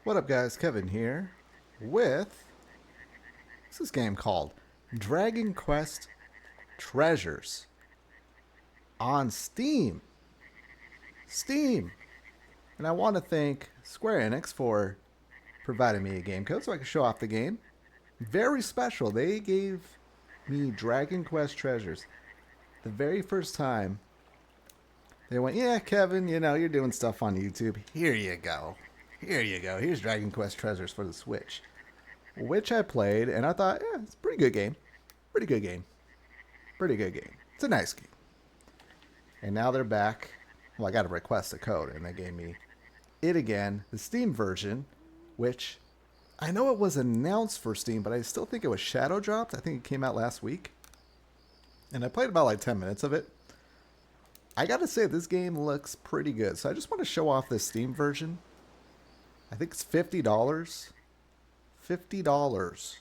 What up, guys? Kevin here with what's this game called? Dragon Quest Treasures on Steam. Steam. And I want to thank Square Enix for providing me a game code so I can show off the game. Very special. They gave me Dragon Quest Treasures. The very first time they went, yeah, Kevin, you're doing stuff on YouTube. Here you go. Here you go. Here's Dragon Quest Treasures for the Switch. Which I played, and I thought, yeah, it's a pretty good game. Pretty good game. Pretty good game. It's a nice game. And now they're back. Well, I got to request a code, and they gave me it again, the Steam version, which I know it was announced for Steam, but I still think it was shadow dropped. I think it came out last week. And I played about like 10 minutes of it. I got to say, this game looks pretty good. So I just want to show off this Steam version. I think it's $50. $50.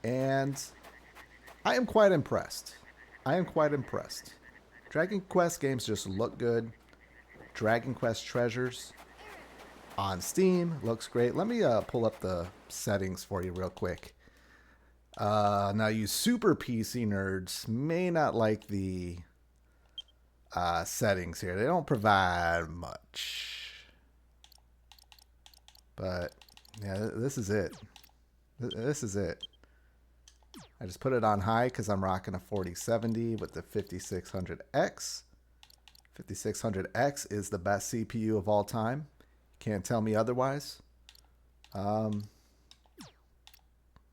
And I am quite impressed. I am quite impressed. Dragon Quest games just look good. Dragon Quest Treasures on Steam looks great. Let me pull up the settings for you real quick. Now, you super PC nerds may not like the settings here. They don't provide much. But, yeah, this is it. This is it. I just put it on high because I'm rocking a 4070 with the 5600X. 5600X is the best CPU of all time. Can't tell me otherwise. Yeah,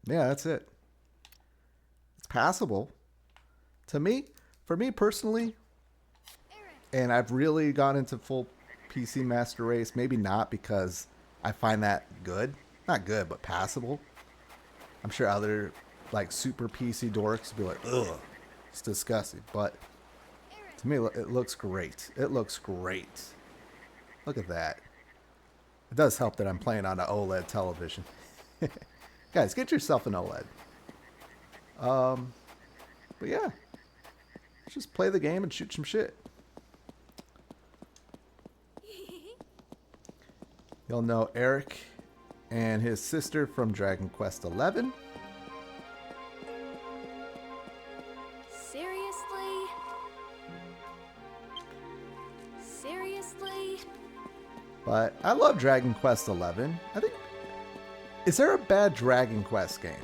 that's it. It's passable. To me, for me personally, and I've really gone into full PC Master Race. Maybe not because I find that good. Not good, but passable. I'm sure other like super PC dorks be like, ugh, it's disgusting. But to me, it looks great. It looks great. Look at that. It does help that I'm playing on an OLED television. Guys, get yourself an OLED. But yeah, just play the game and shoot some shit. You'll know Eric and his sister from Dragon Quest XI. Seriously? Seriously? But I love Dragon Quest XI. I think, is there a bad Dragon Quest game?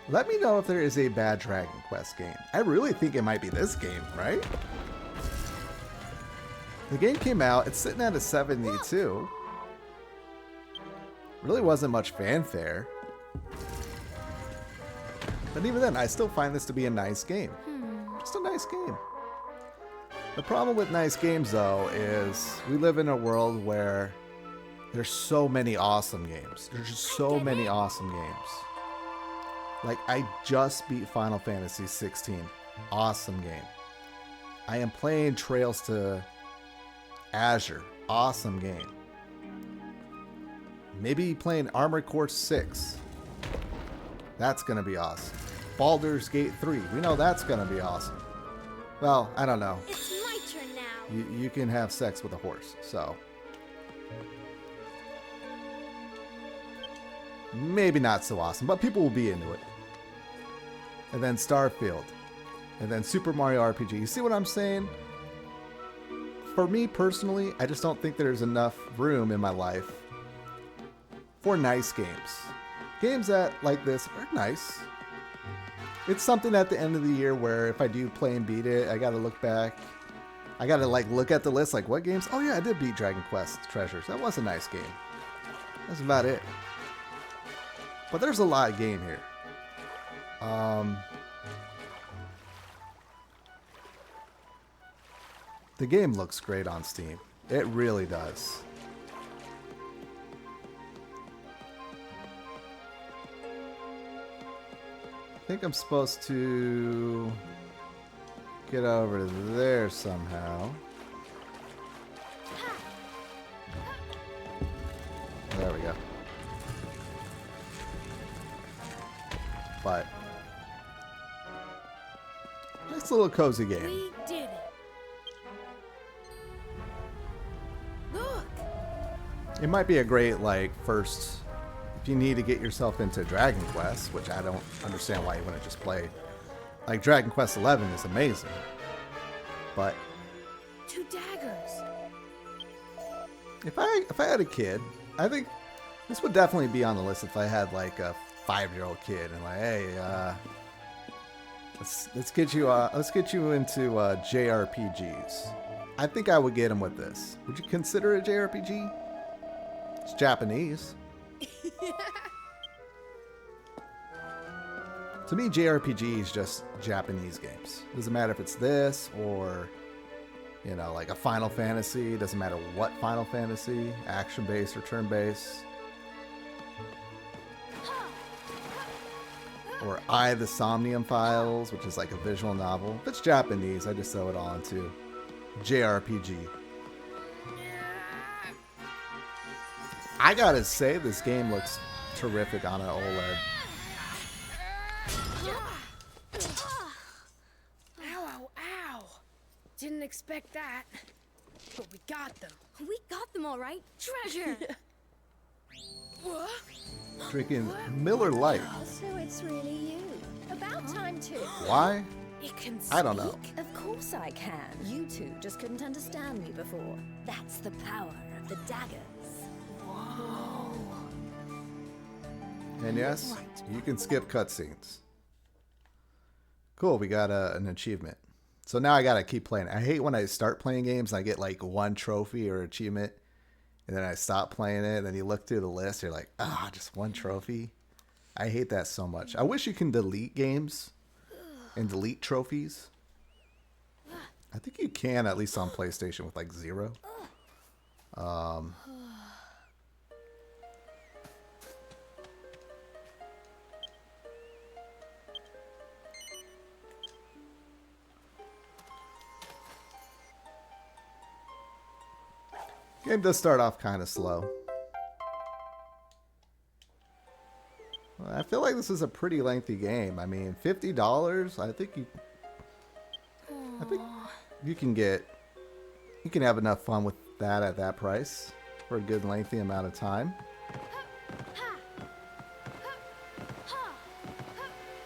Let me know if there is a bad Dragon Quest game. I really think it might be this game, right? The game came out, it's sitting at a 72. Really wasn't much fanfare. But even then, I still find this to be a nice game. Just a nice game. The problem with nice games, though, is we live in a world where there's so many awesome games. There's just so many awesome games. Like, I just beat Final Fantasy 16. Awesome game. I am playing Trails to Azure. Awesome game. Maybe playing Armored Core 6. That's going to be awesome. Baldur's Gate 3. We know that's going to be awesome. Well, I don't know. It's my turn now. You can have sex with a horse, so. Maybe not so awesome, but people will be into it. And then Starfield. And then Super Mario RPG. You see what I'm saying? For me personally, I just don't think there's enough room in my life for nice games. Games that, like this, are nice. It's something at the end of the year where if I do play and beat it, I gotta look back. I gotta like look at the list, like what games? Oh yeah, I did beat Dragon Quest Treasures. That was a nice game. That's about it. But there's a lot of game here. The game looks great on Steam. It really does. I think I'm supposed to get over to there somehow. There we go. But nice little cozy game. We did it. Look. It might be a great, like, first... If you need to get yourself into Dragon Quest, which I don't understand why you wouldn't just play. Like, Dragon Quest 11 is amazing. But... 2 daggers. If I had a kid, I think this would definitely be on the list if I had, like, a 5-year-old kid. And like, hey, let's get you into JRPGs. I think I would get him with this. Would you consider it a JRPG? It's Japanese. To me, JRPG is just Japanese games. Doesn't matter if it's this or, you know, like a Final Fantasy. Doesn't matter what Final Fantasy, action-based or turn-based. Or the Somnium Files, which is like a visual novel. If it's Japanese, I just throw it on to JRPG. I gotta say, this game looks terrific on an OLED. Ow, ow. Didn't expect that. But we got them. We got them all right. Treasure. Drinking Miller Lite. So it's really you. About time too. Why? It can I don't know. speak? Of course I can. You two just couldn't understand me before. That's the power of the daggers. And yes, you can skip cutscenes. Cool, we got an achievement. So now I gotta keep playing. I hate when I start playing games and I get like one trophy or achievement, and then I stop playing it, and then you look through the list, you're like, just one trophy. I hate that so much. I wish you can delete games and delete trophies. I think you can, at least on PlayStation, with like 0. Game does start off kind of slow. I feel like this is a pretty lengthy game. I mean, $50. I think you can have enough fun with that at that price for a good lengthy amount of time.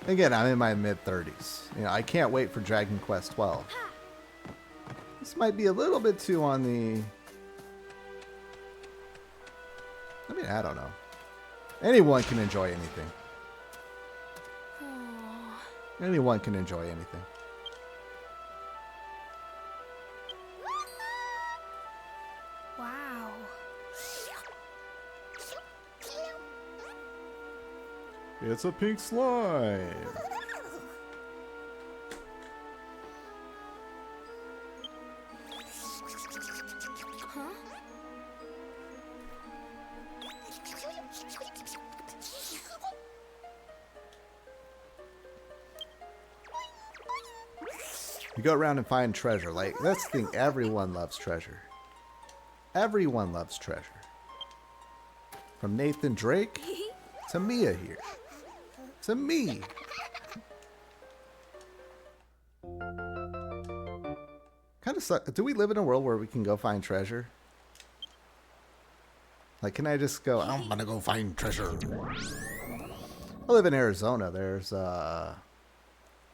Again, I'm in my mid-30s. You know, I can't wait for Dragon Quest 12. This might be a little bit too on the... I mean, I don't know. Anyone can enjoy anything. Anyone can enjoy anything. Wow. It's a pink slime. Huh? You go around and find treasure. Like, that's the thing. Everyone loves treasure. Everyone loves treasure. From Nathan Drake to Mia here. To me. Kind of suck. Do we live in a world where we can go find treasure? Like, can I just go, I'm gonna go find treasure. I live in Arizona. There's the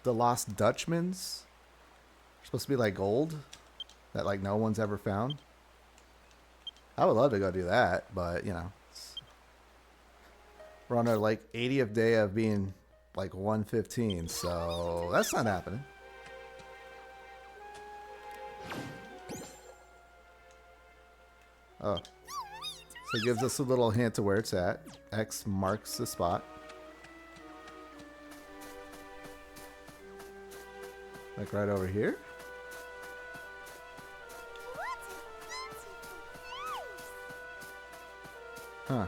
Lost Dutchman's. Supposed to be like gold that like no one's ever found. I would love to go do that, but you know, we're on our like 80th day of being like 115, so that's not happening. Oh, so it gives us a little hint to where it's at. X marks the spot. Like right over here. Huh.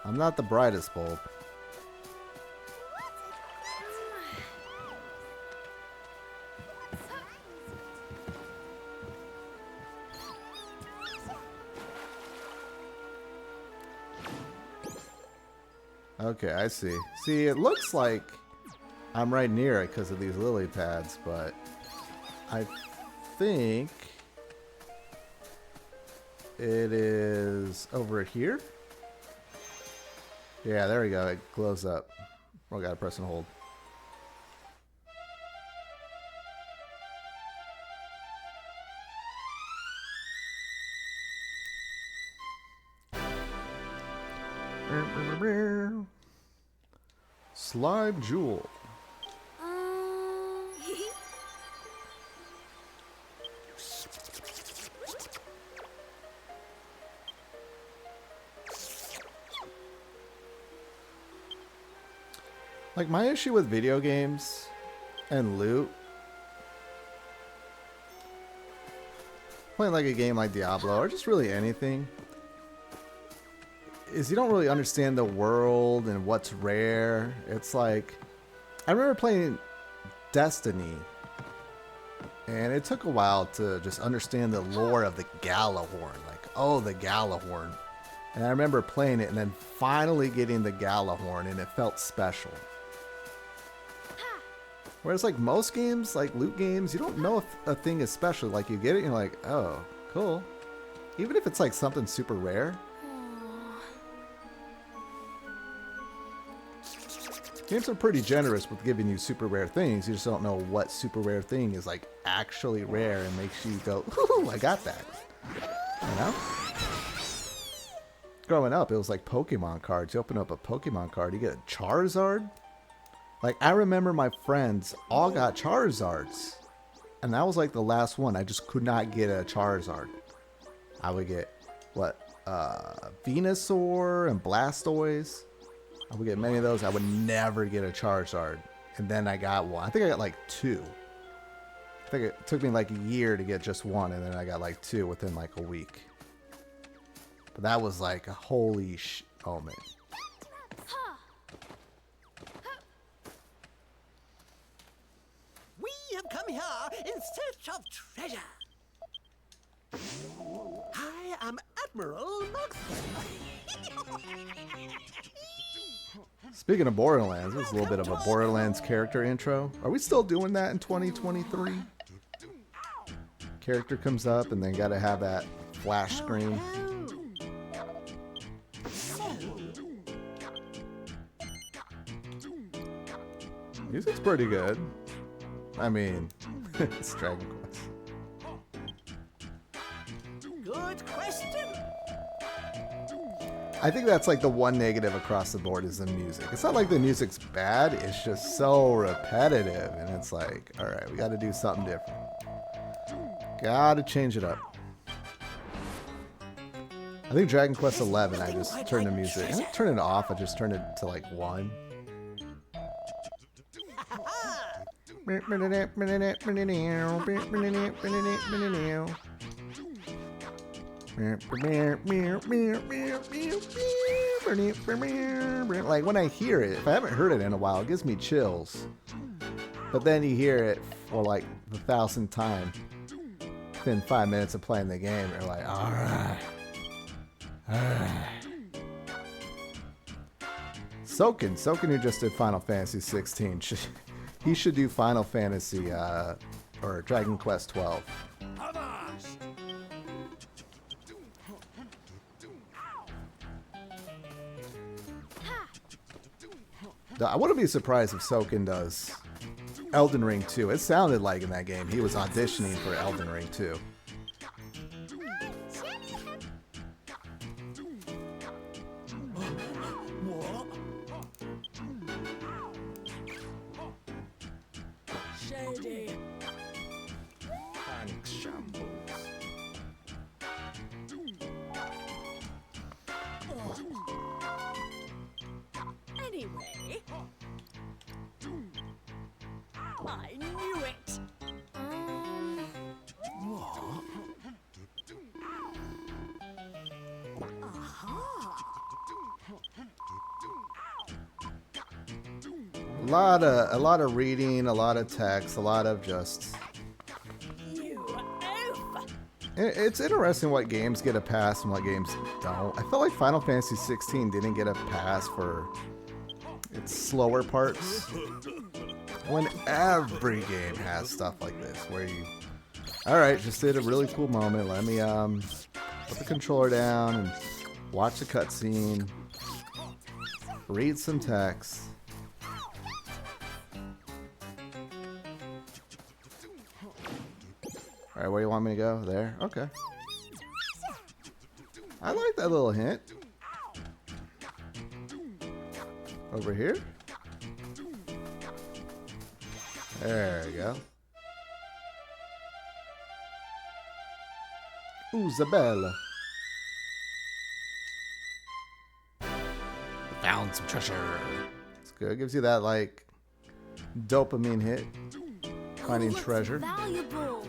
I'm not the brightest bulb. Okay, I see. See, it looks like I'm right near it because of these lily pads, but I think It is over here. Yeah, there we go. It glows up. Oh, gotta press and hold. Slime Jewel. Like, my issue with video games and loot, playing like a game like Diablo or just really anything, is you don't really understand the world and what's rare. It's like, I remember playing Destiny, and it took a while to just understand the lore of the Galahorn. Like, oh, the Galahorn. And I remember playing it and then finally getting the Galahorn, and it felt special. Whereas like most games, like loot games, you don't know if a thing is special. Like you get it and you're like, oh, cool. Even if it's like something super rare. Games are pretty generous with giving you super rare things. You just don't know what super rare thing is like actually rare and makes you go, ooh, I got that. You know? Growing up, it was like Pokemon cards. You open up a Pokemon card, you get a Charizard. Like, I remember my friends all got Charizards. And that was like the last one. I just could not get a Charizard. I would get, what, Venusaur and Blastoise. I would get many of those. I would never get a Charizard. And then I got one. I think I got like 2. I think it took me like a year to get just one. And then I got like 2 within like a week. But that was like a holy moment. We have come here in search of treasure. I am Admiral Maxwell. Speaking of Borderlands, this is a little bit of a Borderlands character intro. Are we still doing that in 2023? Character comes up and then gotta have that flash screen. Music's pretty good. I mean, it's Dragon Quest. Good question. I think that's like the one negative across the board is the music. It's not like the music's bad, it's just so repetitive. And it's like, alright, we gotta do something different. Gotta change it up. I think Dragon Quest 11, I just turned the music. I didn't turn it off, I just turned it to like 1. Like when I hear it, if I haven't heard it in a while, it gives me chills. But then you hear it for like the 1,000th time within 5 minutes of playing the game, you're like, alright. Soken who just did Final Fantasy 16. He should do Final Fantasy or Dragon Quest 12. I wouldn't be surprised if Soken does Elden Ring 2. It sounded like in that game he was auditioning for Elden Ring 2. Shady. Panic shambles. Anyway, I knew it. A lot of reading, a lot of text, a lot of just. You oaf. It's interesting what games get a pass and what games don't. I felt like Final Fantasy 16 didn't get a pass for its slower parts. When every game has stuff like this, where you, all right, just did a really cool moment. Let me Put the controller down and watch the cutscene. Read some text. Alright, where do you want me to go? There? Okay. I like that little hint. Over here? There we go. Isabella. Found some treasure. It's good. It gives you that, like, dopamine hit. Finding looks treasure. Valuable.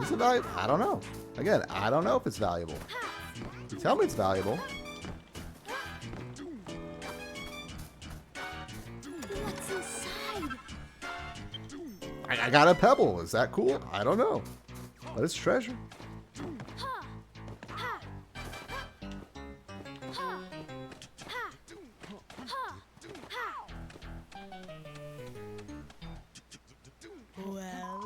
Is it valuable? I don't know. Again, I don't know if it's valuable. You tell me it's valuable. What's inside? I got a pebble. Is that cool? I don't know. But it's treasure. Well,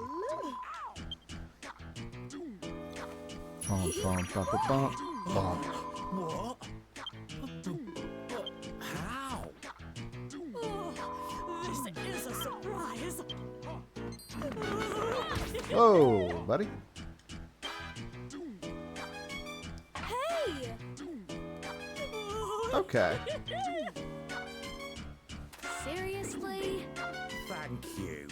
Bump, bump, bump, bump, bump. what? How? Oh, this is a surprise. Oh, buddy. Hey! Okay. Seriously? Thank you.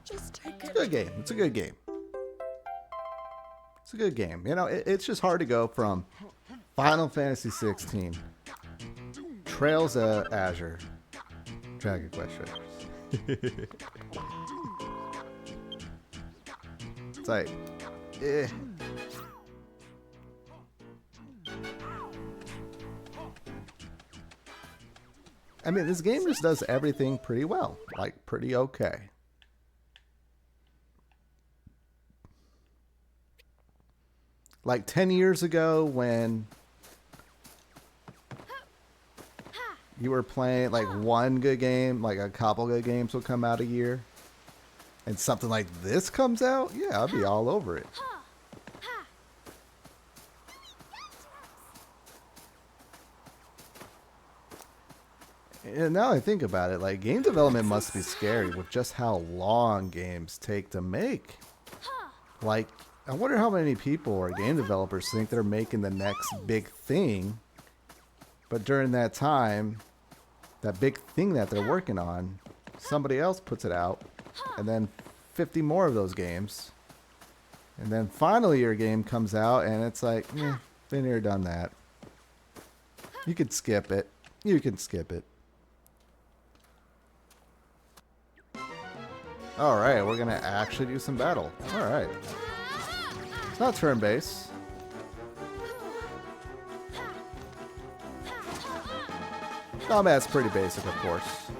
Just take It's a good game. It's a good game. It's a good game. You know, it's just hard to go from Final Fantasy 16, Trails of Azure, Dragon Quest Treasures. It's like, eh. I mean, this game just does everything pretty well. Like, pretty okay. Like 10 years ago when you were playing like one good game, like a couple good games would come out a year, and something like this comes out, yeah, I'd be all over it. And now I think about it, like game development must be scary with just how long games take to make. Like, I wonder how many people or game developers think they're making the next big thing, but during that time, that big thing that they're working on, somebody else puts it out, and then 50 more of those games, and then finally your game comes out, and it's like, been here, done that. You could skip it. You can skip it. Alright, we're gonna actually do some battle. Alright. It's not turn-based. Combat's pretty basic, of course.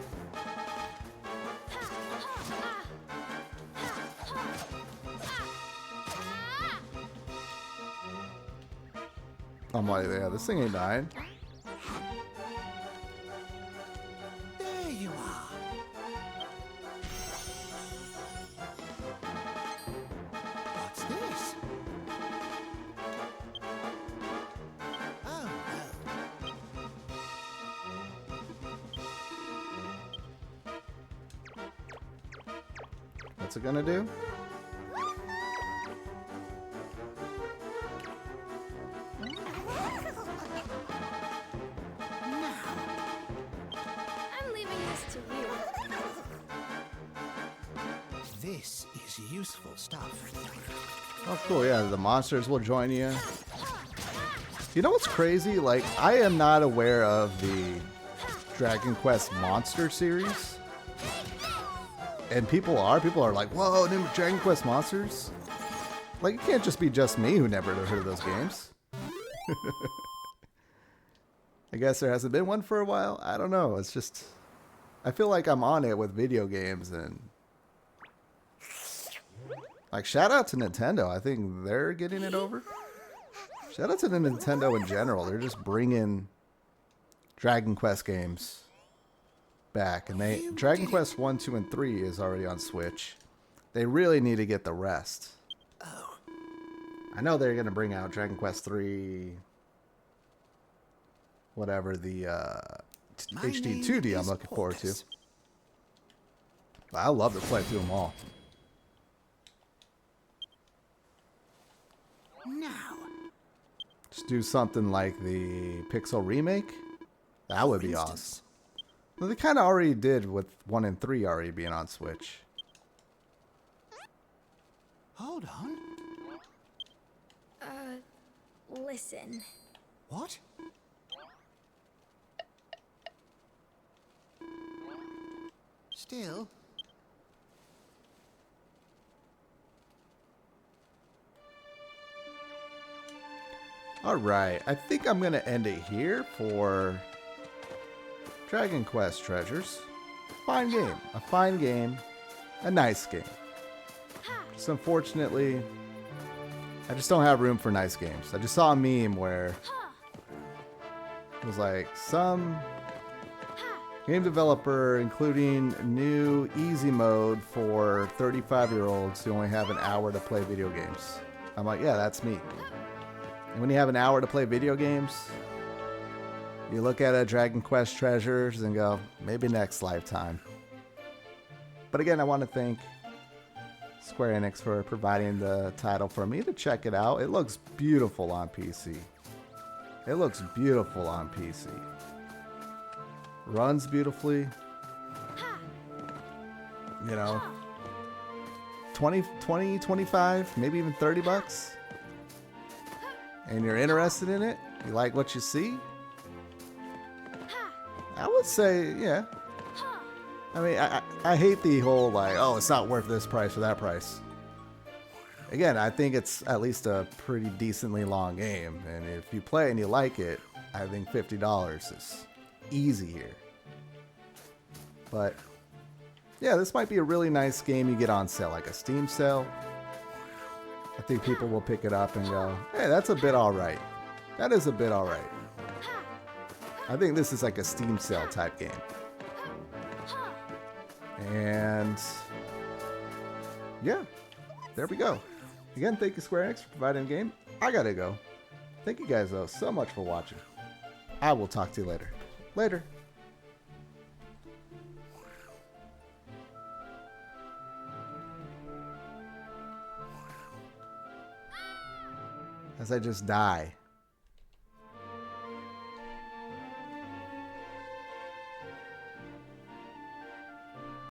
I'm like, yeah, this thing ain't dying. There you are. What's this? Oh, no. What's it gonna do? I'm leaving this to you. This is useful stuff. Oh, cool. Yeah, the monsters will join you. You know what's crazy? Like, I am not aware of the Dragon Quest Monster series. And people are like, whoa, new Dragon Quest Monsters? Like, it can't just be just me who never heard of those games. I guess there hasn't been one for a while. I don't know. It's just, I feel like I'm on it with video games, and like, shout out to Nintendo. I think they're getting it over. Shout out to the Nintendo in general. They're just bringing Dragon Quest games back, and Dragon Quest 1, 2, and 3 is already on Switch. They really need to get the rest. Oh, I know they're gonna bring out Dragon Quest 3, whatever the my HD name 2D I'm is looking forward to. Porcus. I love to play through them all. Now, Just do something like the Pixel remake. That would for be awesome. instance, Well, they kind of already did with 1 and 3 already being on Switch. hold on. Listen. What? Still, All right, I think I'm gonna end it here for Dragon Quest Treasures. Fine game, a fine game, a nice game. Just unfortunately, I just don't have room for nice games. I just saw a meme where it was like some game developer including new easy mode for 35-year-olds who only have an hour to play video games. I'm like, yeah, that's me. And when you have an hour to play video games, you look at a Dragon Quest Treasures and go, maybe next lifetime. But again, I want to thank Square Enix for providing the title for me to check it out. It looks beautiful on PC. It looks beautiful on PC. Runs beautifully. You know, 20, 25, maybe even 30 bucks. And you're interested in it, you like what you see, I would say, yeah. I mean, I hate the whole, like, oh, it's not worth this price or that price. Again, I think it's at least a pretty decently long game. And if you play and you like it, I think $50 is easy here. But, yeah, this might be a really nice game you get on sale, like a Steam sale. I think people will pick it up and go, hey, that's a bit alright. That is a bit alright. I think this is like a Steam sale type game. And yeah, there we go. Again, thank you Square Enix for providing the game. I gotta go. Thank you guys though so much for watching. I will talk to you later. Later. As I just die.